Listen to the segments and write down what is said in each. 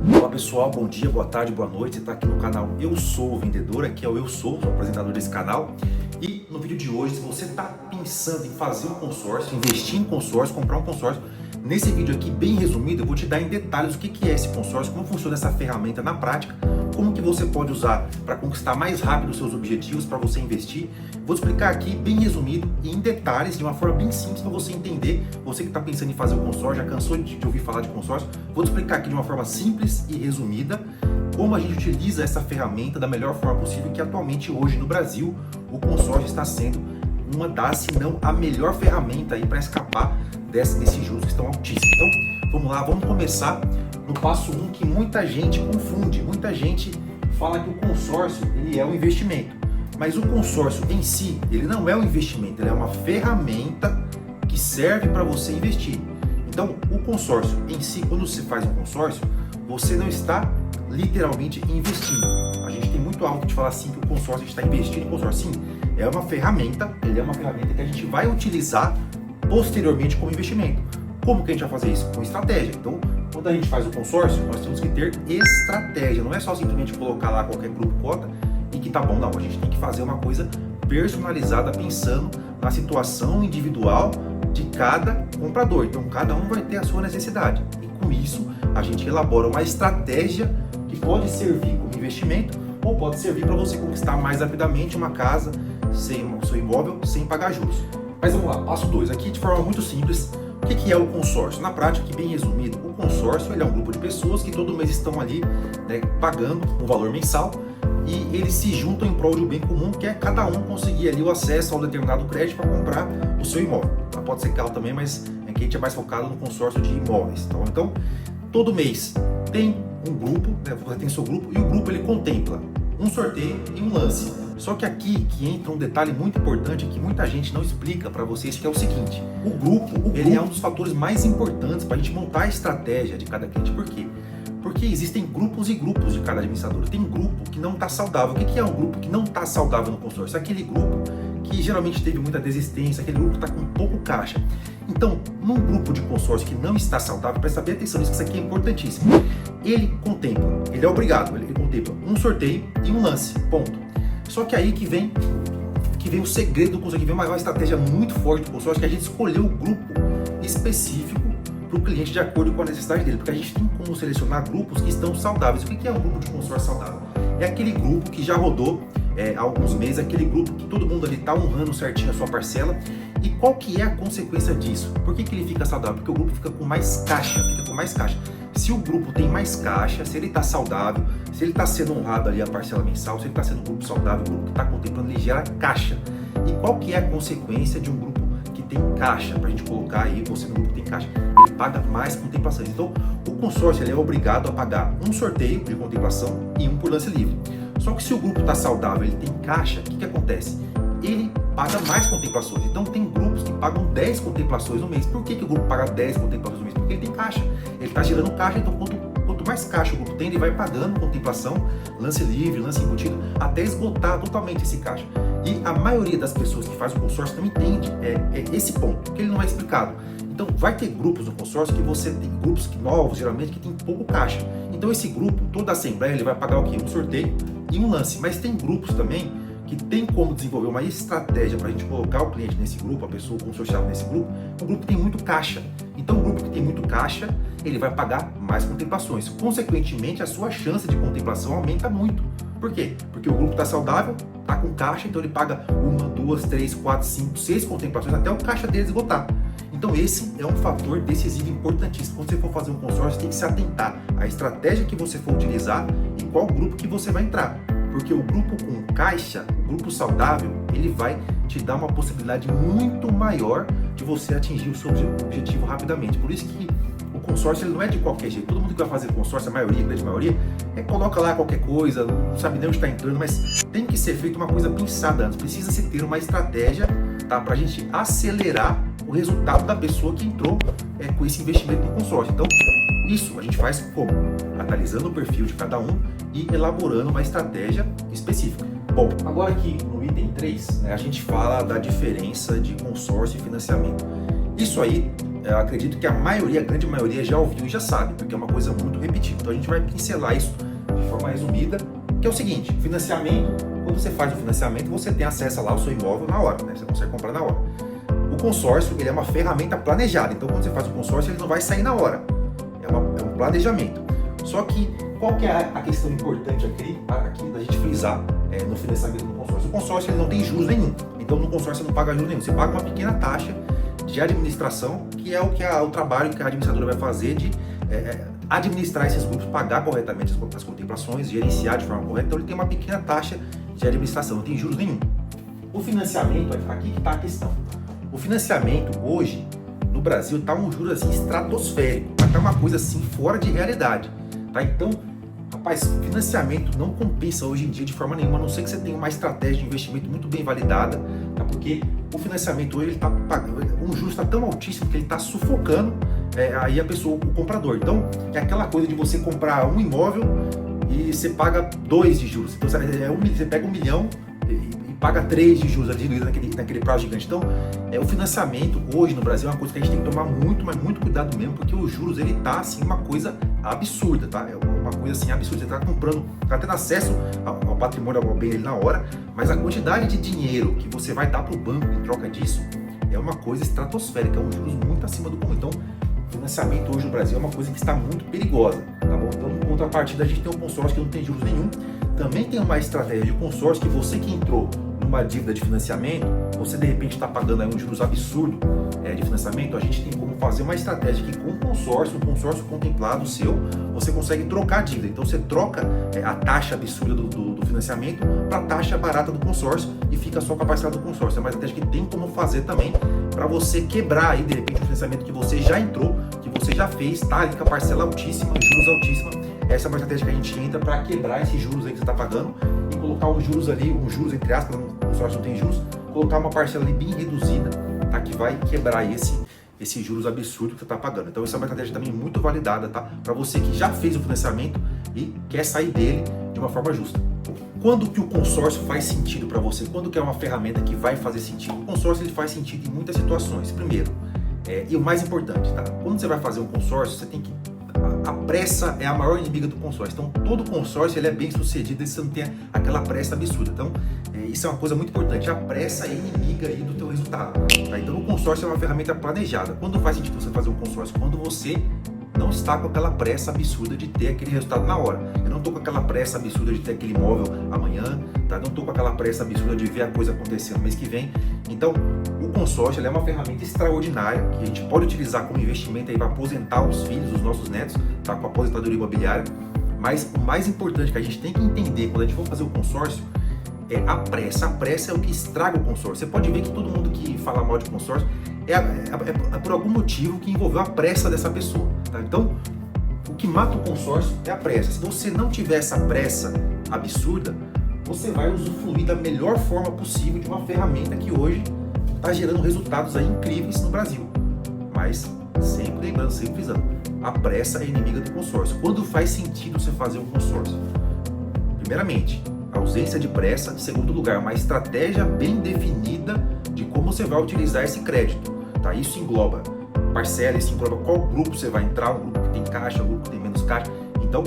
Olá pessoal, bom dia, boa tarde, boa noite. Você está aqui no canal Eu Sou o Vendedor, aqui é o Eu Sou o apresentador desse canal. E no vídeo de hoje, se você está pensando em fazer um consórcio, investir em consórcio, comprar um consórcio, nesse vídeo aqui bem resumido, eu vou te dar em detalhes o que é esse consórcio, como funciona essa ferramenta na prática, como que você pode usar para conquistar mais rápido os seus objetivos, para você investir. Vou te explicar aqui bem resumido e em detalhes, de uma forma bem simples para você entender. Você que está pensando em fazer o consórcio, já cansou de ouvir falar de consórcio, vou te explicar aqui de uma forma simples e resumida como a gente utiliza essa ferramenta da melhor forma possível, que atualmente hoje no Brasil o consórcio está sendo uma das, se não a melhor ferramenta aí para escapar desses juros que estão altíssimos. Então vamos lá, vamos começar no passo 1, que muita gente confunde, muita gente fala que o consórcio ele é um investimento, mas o consórcio em si ele não é um investimento, ele é uma ferramenta que serve para você investir. Então o consórcio em si, quando você faz um consórcio, você não está literalmente investindo. A gente tem muito hábito de falar assim que o consórcio está investindo em consórcio. Sim, é uma ferramenta, ele é uma ferramenta que a gente vai utilizar posteriormente como investimento. Como que a gente vai fazer isso? Com estratégia. Então, quando a gente faz o consórcio, nós temos que ter estratégia. Não é só simplesmente colocar lá qualquer grupo cota e que tá bom. Não, a gente tem que fazer uma coisa personalizada pensando na situação individual de cada comprador. Então, cada um vai ter a sua necessidade. E com isso, a gente elabora uma estratégia que pode servir como investimento ou pode servir para você conquistar mais rapidamente uma casa, o seu imóvel, sem pagar juros. Mas vamos lá, passo 2. Aqui de forma muito simples, o que é o consórcio? Na prática, aqui bem resumido, o consórcio ele é um grupo de pessoas que todo mês estão ali, né, pagando um valor mensal e eles se juntam em prol de um bem comum, que é cada um conseguir ali o acesso a um determinado crédito para comprar o seu imóvel. Pode ser carro também, mas aqui a gente é mais focado no consórcio de imóveis. Então, todo mês tem um grupo, né, você tem seu grupo, e o grupo ele contempla um sorteio e um lance. Só que aqui que entra um detalhe muito importante que muita gente não explica para vocês, que é o seguinte: o grupo ele é um dos fatores mais importantes para a gente montar a estratégia de cada cliente. Por quê? Porque existem grupos e grupos de cada administrador. Tem grupo que não está saudável. O que é um grupo que não está saudável no consórcio? É aquele grupo que geralmente teve muita desistência, aquele grupo que está com pouco caixa. Então, num grupo de consórcio que não está saudável, presta bem atenção nisso, que isso aqui é importantíssimo. Ele contempla, ele é obrigado, ele contempla um sorteio e um lance, ponto. Só que aí que vem o segredo do consórcio, que vem uma estratégia muito forte do consórcio, que a gente escolheu o grupo específico para o cliente de acordo com a necessidade dele, porque a gente tem como selecionar grupos que estão saudáveis. O que é um grupo de consórcio saudável? É aquele grupo que já rodou há alguns meses, aquele grupo que todo mundo ali está honrando certinho a sua parcela. E qual que é a consequência disso? Por que ele fica saudável? Porque o grupo fica com mais caixa, Se o grupo tem mais caixa, se ele está saudável, se ele está sendo honrado ali a parcela mensal, se ele está sendo um grupo saudável, o grupo que está contemplando, ele gera caixa. E qual que é a consequência de um grupo que tem caixa? Para a gente colocar aí, você no grupo que tem caixa, ele paga mais contemplações. Então, o consórcio ele é obrigado a pagar um sorteio de contemplação e um por lance livre. Só que se o grupo está saudável, ele tem caixa, o que acontece? Ele paga mais contemplações. Então tem grupos que pagam 10 contemplações no mês. Por que o grupo paga 10 contemplações no mês? Porque ele tem caixa. Ele está gerando caixa, então quanto mais caixa o grupo tem, ele vai pagando contemplação, lance livre, lance embutido, até esgotar totalmente esse caixa. E a maioria das pessoas que faz o consórcio não entende esse ponto, porque ele não é explicado. Então vai ter grupos no consórcio que você tem grupos novos, geralmente, que tem pouco caixa. Então esse grupo, toda a assembleia, ele vai pagar o quê? Um sorteio e um lance. Mas tem grupos também que tem como desenvolver uma estratégia para a gente colocar o cliente nesse grupo, a pessoa consorciada nesse grupo. O grupo tem muito caixa. Então o grupo que tem muito caixa, ele vai pagar mais contemplações. Consequentemente, a sua chance de contemplação aumenta muito. Por quê? Porque o grupo está saudável, está com caixa, então ele paga 1, 2, 3, 4, 5, 6 contemplações até o caixa dele esgotar. Então esse é um fator decisivo importantíssimo. Quando você for fazer um consórcio, tem que se atentar à estratégia que você for utilizar e qual grupo que você vai entrar. Porque o grupo com caixa, o grupo saudável, ele vai te dar uma possibilidade muito maior de você atingir o seu objetivo rapidamente. Por isso que o consórcio ele não é de qualquer jeito. Todo mundo que vai fazer consórcio, a grande maioria, coloca lá qualquer coisa, não sabe nem onde está entrando, mas tem que ser feita uma coisa pensada antes. Precisa se ter uma estratégia, tá, para a gente acelerar o resultado da pessoa que entrou com esse investimento no consórcio. Então, isso a gente faz como? Analisando o perfil de cada um e elaborando uma estratégia específica. Bom, agora aqui no item 3, a gente fala da diferença de consórcio e financiamento. Isso aí, eu acredito que a grande maioria já ouviu e já sabe, porque é uma coisa muito repetida. Então a gente vai pincelar isso de forma resumida, que é o seguinte: financiamento, quando você faz o financiamento, você tem acesso lá ao seu imóvel na hora, né? Você consegue comprar na hora. O consórcio, ele é uma ferramenta planejada, então quando você faz o consórcio, ele não vai sair na hora. É um planejamento. Só que, qual que é a questão importante aqui da gente frisar no financiamento do consórcio? O consórcio, ele não tem juros nenhum. Então, no consórcio, você não paga juros nenhum. Você paga uma pequena taxa de administração, que é o trabalho que a administradora vai fazer de administrar esses grupos, pagar corretamente as contemplações, gerenciar de forma correta. Então, ele tem uma pequena taxa de administração, não tem juros nenhum. O financiamento, aqui que está a questão. O financiamento, hoje, no Brasil, está um juros assim estratosférico, está uma coisa assim fora de realidade. Tá? Então, rapaz, financiamento não compensa hoje em dia de forma nenhuma, a não ser que você tenha uma estratégia de investimento muito bem validada, tá? Porque o financiamento hoje, ele tá pagando, o juros está tão altíssimo que ele está sufocando aí a pessoa, o comprador. Então, é aquela coisa de você comprar um imóvel e você paga 2 de juros. Então, você pega 1 milhão e paga 3 de juros diluído naquele prazo gigante. Então, o financiamento hoje no Brasil é uma coisa que a gente tem que tomar muito, mas muito cuidado mesmo, porque os juros, ele tá assim uma coisa absurda, tá? É uma coisa assim absurda. Você tá comprando, tá tendo acesso ao patrimônio, ao bem ali na hora, mas a quantidade de dinheiro que você vai dar pro banco em troca disso é uma coisa estratosférica, é um juros muito acima do comum. Então, financiamento hoje no Brasil é uma coisa que está muito perigosa, tá bom? Então, em contrapartida, a gente tem um consórcio que não tem juros nenhum. Também tem uma estratégia de consórcio que você que entrou numa dívida de financiamento, você de repente está pagando aí um juros absurdo de financiamento, a gente tem como fazer uma estratégia que com um consórcio contemplado seu, você consegue trocar a dívida. Então você troca a taxa absurda do financiamento para a taxa barata do consórcio e fica só com a parcela do consórcio. É uma estratégia que tem como fazer também para você quebrar aí de repente o financiamento que você já entrou, que você já fez, tá ali com a parcela altíssima, juros altíssima. Essa é uma estratégia que a gente entra para quebrar esses juros aí que você está pagando e colocar os juros ali, os juros entre aspas, o consórcio não tem juros, colocar uma parcela ali bem reduzida, tá? Que vai quebrar esse juros absurdo que você está pagando. Então essa é uma estratégia também muito validada, tá? Para você que já fez o financiamento e quer sair dele de uma forma justa. Quando que o consórcio faz sentido para você? Quando que é uma ferramenta que vai fazer sentido? O consórcio, ele faz sentido em muitas situações. Primeiro, e o mais importante, tá? Quando você vai fazer um consórcio, você tem que... A pressa é a maior inimiga do consórcio. Então, todo consórcio, ele é bem sucedido e você não tem aquela pressa absurda. Então, isso é uma coisa muito importante. A pressa é inimiga aí do teu resultado. Tá? Então, o consórcio é uma ferramenta planejada. Quando faz sentido você fazer um consórcio? Quando você não está com aquela pressa absurda de ter aquele resultado na hora. Eu não estou com aquela pressa absurda de ter aquele imóvel amanhã, tá? Não estou com aquela pressa absurda de ver a coisa acontecer no mês que vem. Então, o consórcio é uma ferramenta extraordinária que a gente pode utilizar como investimento aí para aposentar os filhos, os nossos netos, tá? Com a aposentadoria imobiliária. Mas o mais importante que a gente tem que entender quando a gente for fazer o consórcio é a pressa. A pressa é o que estraga o consórcio. Você pode ver que todo mundo que fala mal de consórcio é por algum motivo que envolveu a pressa dessa pessoa. Tá? Então, o que mata o consórcio é a pressa. Se você não tiver essa pressa absurda, você vai usufruir da melhor forma possível de uma ferramenta que hoje está gerando resultados aí incríveis no Brasil. Mas, sempre lembrando, sempre frisando, a pressa é inimiga do consórcio. Quando faz sentido você fazer um consórcio? Primeiramente, ausência de pressa. Em segundo lugar, uma estratégia bem definida de como você vai utilizar esse crédito. Tá? Isso engloba parcela, isso engloba qual grupo você vai entrar, um grupo que tem caixa, um grupo que tem menos caixa. Então,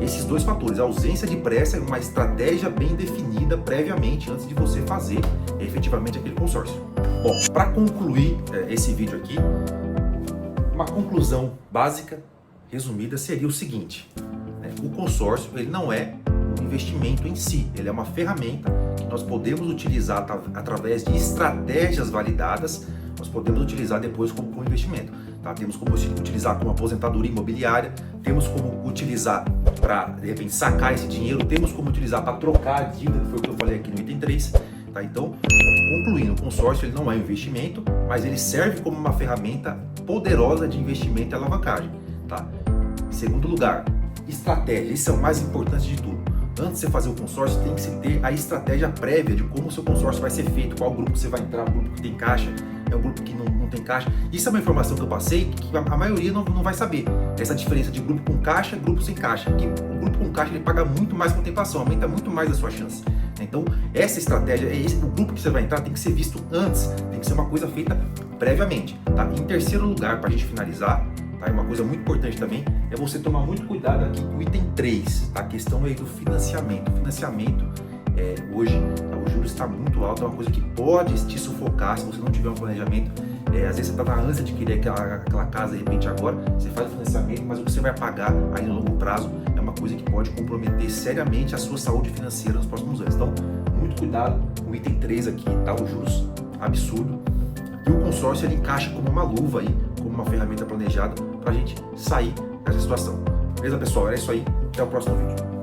esses dois fatores, a ausência de pressa e uma estratégia bem definida previamente antes de você fazer efetivamente aquele consórcio. Bom, para concluir esse vídeo aqui, uma conclusão básica, resumida, seria o seguinte: o consórcio, ele não é um investimento em si, ele é uma ferramenta que nós podemos utilizar através de estratégias validadas, nós podemos utilizar depois como investimento. Tá? Temos como utilizar como aposentadoria imobiliária, temos como utilizar para, de repente, sacar esse dinheiro, temos como utilizar para trocar a dívida, que foi o que eu falei aqui no item 3. Tá? Então, concluindo, o consórcio, ele não é um investimento, mas ele serve como uma ferramenta poderosa de investimento e alavancagem. Tá? Em segundo lugar, estratégia. Isso é o mais importante de tudo. Antes de você fazer o consórcio, tem que se ter a estratégia prévia de como o seu consórcio vai ser feito, qual grupo você vai entrar, um grupo que tem caixa, é um grupo que não tem caixa. Isso é uma informação que eu passei que a maioria não vai saber. Essa diferença de grupo com caixa e grupo sem caixa. Que o grupo com caixa, ele paga muito mais contemplação, aumenta muito mais a sua chance. Então, essa estratégia, o grupo que você vai entrar tem que ser visto antes, tem que ser uma coisa feita previamente. Tá? Em terceiro lugar, para a gente finalizar, tá? Uma coisa muito importante também é você tomar muito cuidado aqui com o item 3, tá? A questão aí do financiamento. O financiamento, hoje, o juros está muito alto, é uma coisa que pode te sufocar se você não tiver um planejamento. Às vezes você está na ânsia de querer aquela casa de repente agora, você faz o financiamento, mas o que você vai pagar aí no longo prazo é uma coisa que pode comprometer seriamente a sua saúde financeira nos próximos anos. Então, muito cuidado com o item 3 aqui, tá? Os juros absurdo. E o consórcio ele encaixa como uma luva aí, como uma ferramenta planejada para a gente sair dessa situação. Beleza, pessoal? Era isso aí. Até o próximo vídeo.